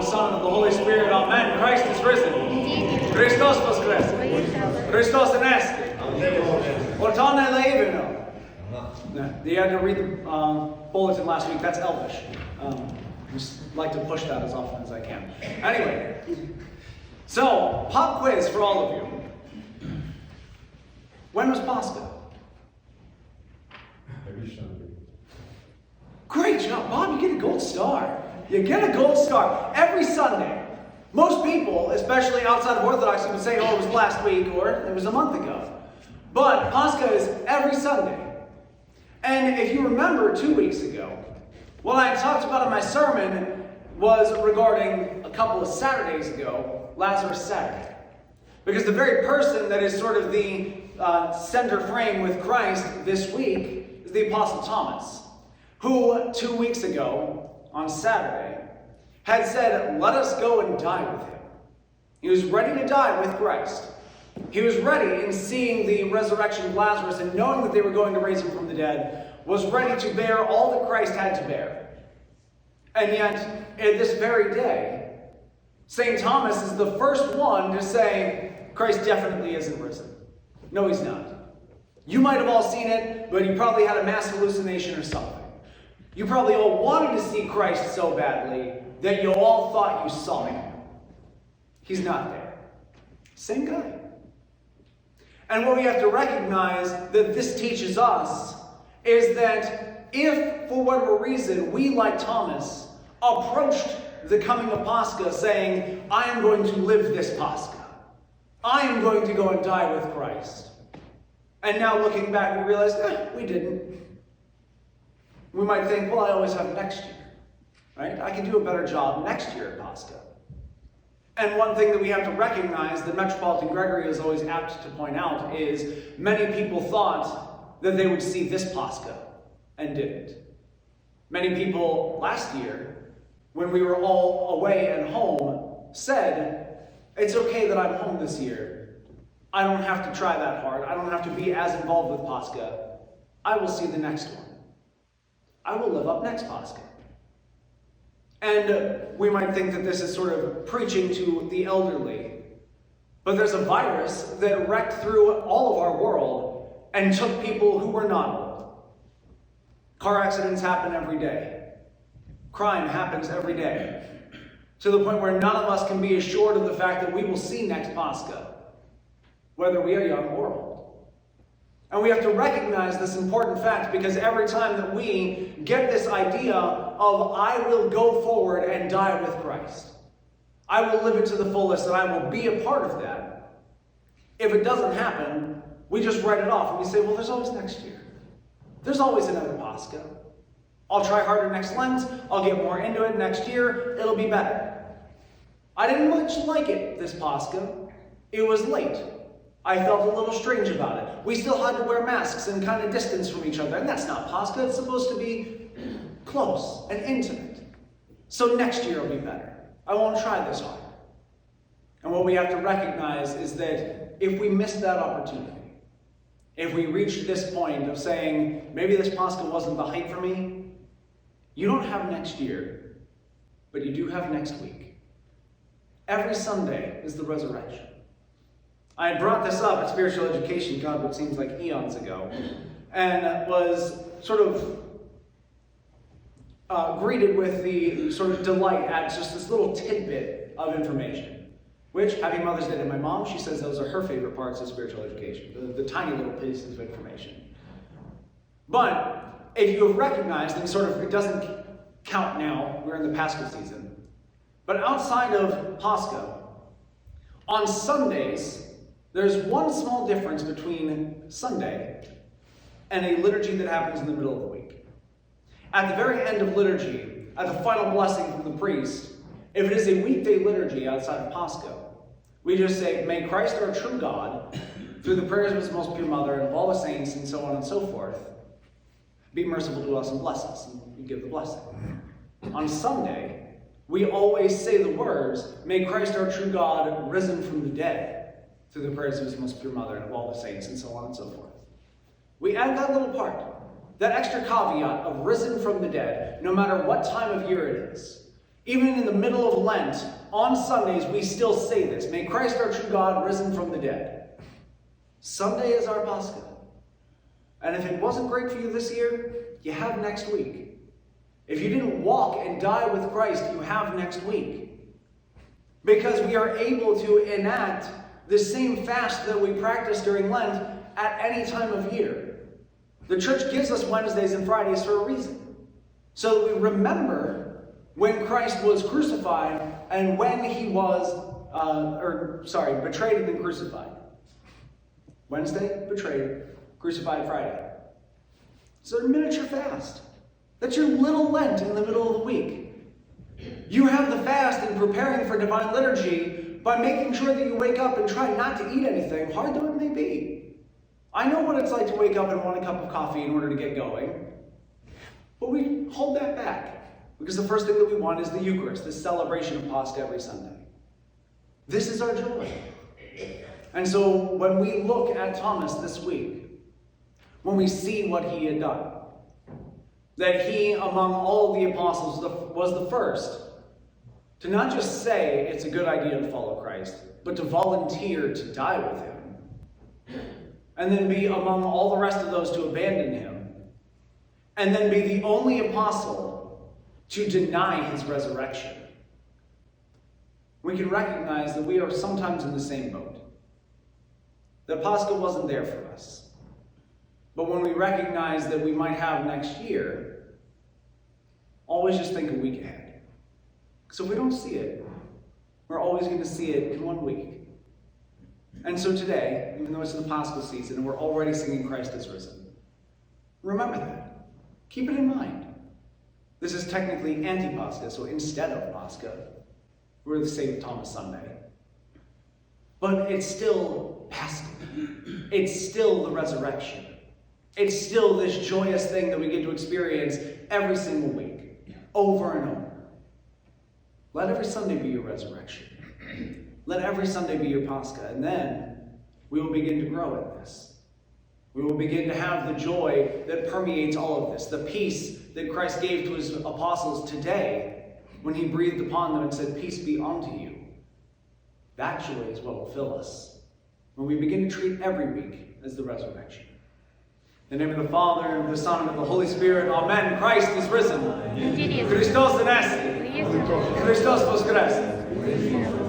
the Son, and of the Holy Spirit. Amen. Christ is risen. Christos voskres. Christos anesti. Ortane leiveno. You had to read the bulletin last week. That's Elvish. Just like to push that as often as I can. Anyway, so pop quiz for all of you. When was Pascha? Every Sunday. Great job, Bob. You get a gold star. You get a gold star every Sunday. Most people, especially outside of Orthodoxy, would say, oh, it was last week or it was a month ago. But Pascha is every Sunday. And if you remember 2 weeks ago, what I talked about in my sermon was regarding a couple of Saturdays ago, Lazarus Saturday. Because the very person that is sort of the center frame with Christ this week is the Apostle Thomas, who 2 weeks ago, on Saturday, had said, let us go and die with him. He was ready to die with Christ. He was ready in seeing the resurrection of Lazarus and knowing that they were going to raise him from the dead, was ready to bear all that Christ had to bear. And yet, in this very day, St. Thomas is the first one to say, Christ definitely isn't risen. No, he's not. You might have all seen it, but you probably had a mass hallucination or something. You probably all wanted to see Christ so badly that you all thought you saw him. He's not there. Same guy. And what we have to recognize that this teaches us is that if, for whatever reason, we, like Thomas, approached the coming of Pascha saying, I am going to live this Pascha. I am going to go and die with Christ. And now looking back, we realize, we didn't. We might think, well, I always have next year. Right? I can do a better job next year at Pascha. And one thing that we have to recognize that Metropolitan Gregory is always apt to point out is many people thought that they would see this Pascha and didn't. Many people last year, when we were all away and home, said, it's okay that I'm home this year. I don't have to try that hard. I don't have to be as involved with Pascha. I will see the next one. I will live up next Pascha. And we might think that this is sort of preaching to the elderly. But there's a virus that wrecked through all of our world and took people who were not old. Car accidents happen every day. Crime happens every day. To the point where none of us can be assured of the fact that we will see next Pascha, whether we are young or old. And we have to recognize this important fact because every time that we get this idea of I will go forward and die with Christ, I will live it to the fullest and I will be a part of that. If it doesn't happen, we just write it off and we say, well, there's always next year. There's always another Pascha. I'll try harder next Lent. I'll get more into it next year. It'll be better. I didn't much like it this Pascha. It was late. I felt a little strange about it. We still had to wear masks and kind of distance from each other. And that's not Pascha. It's supposed to be close and intimate. So next year will be better. I won't try this hard. And what we have to recognize is that if we miss that opportunity, if we reach this point of saying, maybe this Pascha wasn't the height for me, you don't have next year, but you do have next week. Every Sunday is the resurrection. I had brought this up at spiritual education, God, what seems like eons ago, and was sort of greeted with the sort of delight at just this little tidbit of information, which, happy Mother's Day to my mom, she says those are her favorite parts of spiritual education, the tiny little pieces of information. But if you have recognized, and sort of it doesn't count now, we're in the Paschal season, but outside of Pascha, on Sundays, there's one small difference between Sunday and a liturgy that happens in the middle of the week. At the very end of liturgy, at the final blessing from the priest, if it is a weekday liturgy outside of Pascha, we just say, may Christ our true God, through the prayers of his most pure mother and of all the saints and so on and so forth, be merciful to us and bless us, and we give the blessing. On Sunday, we always say the words, may Christ our true God, risen from the dead, through the prayers of his most pure mother and of all the saints and so on and so forth. We add that little part, that extra caveat of risen from the dead, no matter what time of year it is. Even in the middle of Lent, on Sundays, we still say this. May Christ our true God risen from the dead. Sunday is our Pascha. And if it wasn't great for you this year, you have next week. If you didn't walk and die with Christ, you have next week. Because we are able to enact the same fast that we practice during Lent at any time of year. The church gives us Wednesdays and Fridays for a reason. So that we remember when Christ was crucified and when he was, betrayed and then crucified. Wednesday, betrayed, crucified Friday. So a miniature fast. That's your little Lent in the middle of the week. You have the fast in preparing for divine liturgy by making sure that you wake up and try not to eat anything, hard though it may be. I know what it's like to wake up and want a cup of coffee in order to get going. But we hold that back. Because the first thing that we want is the Eucharist, this celebration of Pascha every Sunday. This is our joy. And so when we look at Thomas this week, when we see what he had done, that he, among all the apostles, was the first to not just say it's a good idea to follow Christ, but to volunteer to die with him. And then be among all the rest of those to abandon him. And then be the only apostle to deny his resurrection. We can recognize that we are sometimes in the same boat. That Pascha wasn't there for us. But when we recognize that we might have next year, always just think a week ahead. So if we don't see it, we're always going to see it in 1 week. And so today, even though it's the Paschal season and we're already singing Christ is risen, remember that. Keep it in mind. This is technically anti-Pascha, so instead of Pascha, we're the St. Thomas Sunday. But it's still Paschal. It's still the resurrection. It's still this joyous thing that we get to experience every single week, over and over. Let every Sunday be your resurrection. Let every Sunday be your Pascha, and then we will begin to grow in this. We will begin to have the joy that permeates all of this, the peace that Christ gave to his apostles today when he breathed upon them and said, "Peace be unto you." That joy is what will fill us when we begin to treat every week as the resurrection. In the name of the Father, and of the Son, and of the Holy Spirit, Amen. Christ is risen. Christos anesti. Christos voskresit.